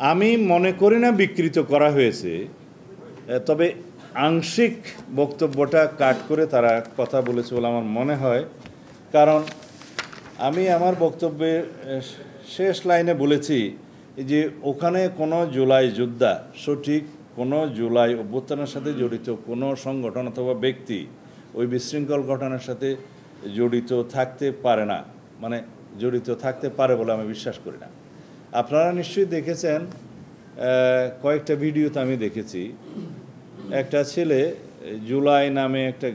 আমি মনে করি না বিকৃত করা হয়েছে, তবে আংশিক বক্তব্যটা কাট করে তারা কথা বলেছে বলে আমার মনে হয়। কারণ আমি আমার বক্তব্যের শেষ লাইনে বলেছি যে ওখানে কোনো জুলাই যোদ্ধা, সঠিক কোনো জুলাই অভ্যুত্থানের সাথে জড়িত কোনো সংগঠন অথবা ব্যক্তি ওই বিশৃঙ্খল ঘটনার সাথে জড়িত থাকতে পারে না, মানে জড়িত থাকতে পারে বলে আমি বিশ্বাস করি না। আপনারা নিশ্চয়ই দেখেছেন, কয়েকটা ভিডিওতে আমি দেখেছি, একটা ছেলে জুলাই নামে একটা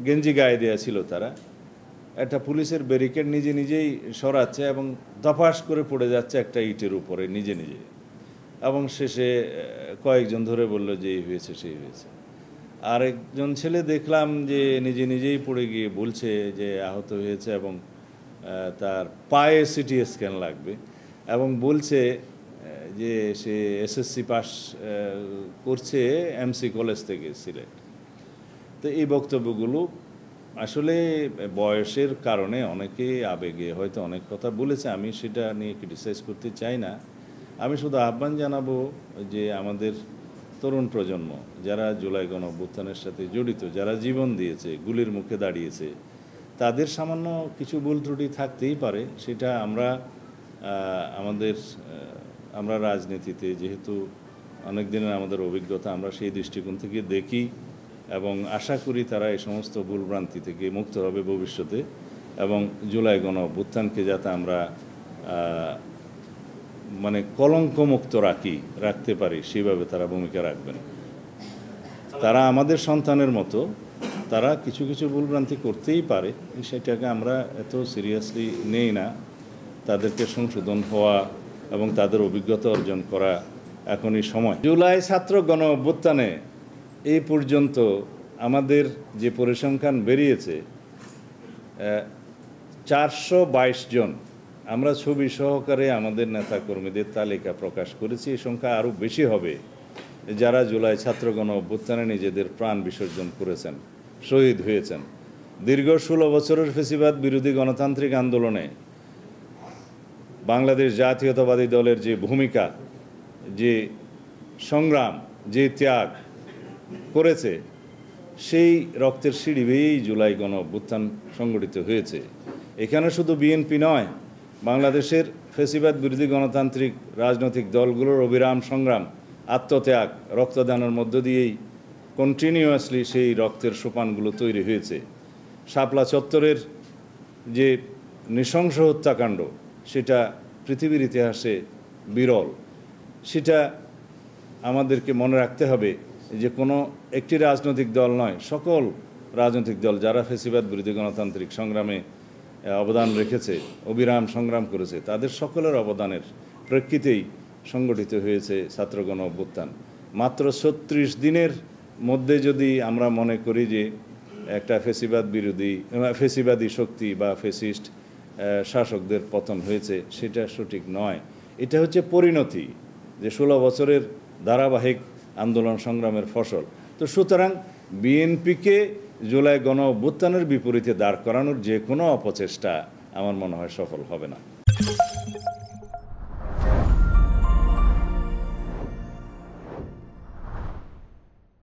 গেঞ্জি গায়ে দেওয়া ছিল, তারা একটা পুলিশের ব্যারিকেড নিজে নিজেই সরাচ্ছে এবং দফাস করে পড়ে যাচ্ছে একটা ইটের উপরে নিজে নিজে, এবং শেষে কয়েকজন ধরে বলল যে এই হয়েছে সেই হয়েছে। আর একজন ছেলে দেখলাম যে নিজে নিজেই পড়ে গিয়ে বলছে যে আহত হয়েছে এবং তার পায়ে সিটি স্ক্যান লাগবে, এবং বলছে যে সে এসএসসি পাস করছে এমসি কলেজ থেকে সিলেট। তো এই বক্তব্যগুলো আসলে বয়সের কারণে অনেকে আবেগে হয়তো অনেক কথা বলেছে, আমি সেটা নিয়ে ক্রিটিসাইজ করতে চাই না। আমি শুধু আহ্বান জানাবো যে আমাদের তরুণ প্রজন্ম যারা জুলাই গণঅভ্যুত্থানের সাথে জড়িত, যারা জীবন দিয়েছে, গুলির মুখে দাঁড়িয়েছে, তাদের সামান্য কিছু ভুল ত্রুটি থাকতেই পারে। সেটা আমরা রাজনীতিতে যেহেতু অনেক দিনের আমাদের অভিজ্ঞতা, আমরা সেই দৃষ্টিকোণ থেকে দেখি এবং আশা করি তারা এই সমস্ত ভুলভ্রান্তি থেকে মুক্ত হবে ভবিষ্যতে, এবং জুলাই গণঅভ্যুত্থানকে যাতে আমরা মানে কলঙ্কমুক্ত রাখতে পারি সেইভাবে তারা ভূমিকা রাখবেন। তারা আমাদের সন্তানের মতো, তারা কিছু কিছু ভুলভ্রান্তি করতেই পারে, সেটাকে আমরা এত সিরিয়াসলি নেই না। তাদেরকে সংশোধন হওয়া এবং তাদের অভিজ্ঞতা অর্জন করা এখনই সময়। জুলাই ছাত্র গণঅভ্যুত্থানে এই পর্যন্ত আমাদের যে পরিসংখ্যান বেরিয়েছে 422 জন, আমরা ছবি সহকারে আমাদের নেতাকর্মীদের তালিকা প্রকাশ করেছি। এই সংখ্যা আরও বেশি হবে যারা জুলাই ছাত্র গণঅভ্যুত্থানে নিজেদের প্রাণ বিসর্জন করেছেন, শহীদ হয়েছেন। দীর্ঘ 16 বছরের ফ্যাসিবাদ বিরোধী গণতান্ত্রিক আন্দোলনে বাংলাদেশ জাতীয়তাবাদী দলের যে ভূমিকা, যে সংগ্রাম, যে ত্যাগ করেছে, সেই রক্তের সিঁড়ি বেয়েই জুলাই গণঅভ্যুত্থান সংগঠিত হয়েছে। এখানে শুধু বিএনপি নয়, বাংলাদেশের ফ্যাসিবাদ বিরোধী গণতান্ত্রিক রাজনৈতিক দলগুলোর অবিরাম সংগ্রাম, আত্মত্যাগ, রক্তদানের মধ্য দিয়েই কন্টিনিউয়াসলি সেই রক্তের সোপানগুলো তৈরি হয়েছে। শাপলা চত্বরের যে নৃশংস হত্যাকাণ্ড, সেটা পৃথিবীর ইতিহাসে বিরল। সেটা আমাদেরকে মনে রাখতে হবে যে কোনো একটি রাজনৈতিক দল নয়, সকল রাজনৈতিক দল যারা ফ্যাসিবাদ বিরোধী গণতান্ত্রিক সংগ্রামে অবদান রেখেছে, অবিরাম সংগ্রাম করেছে, তাদের সকলের অবদানের প্রেক্ষিতেই সংগঠিত হয়েছে ছাত্র গণঅভ্যুত্থান। মাত্র 36 দিনের মধ্যে যদি আমরা মনে করি যে একটা ফ্যাসিবাদী শক্তি বা ফ্যাসিস্ট শাসকদের পতন হয়েছে, সেটা সঠিক নয়। এটা হচ্ছে পরিণতি, যে 16 বছরের ধারাবাহিক আন্দোলন সংগ্রামের ফসল। তো সুতরাং বিএনপিকে জুলাই গণঅভ্যুত্থানের বিপরীতে দাঁড় করানোর যে কোনো অপচেষ্টা আমার মনে হয় সফল হবে না।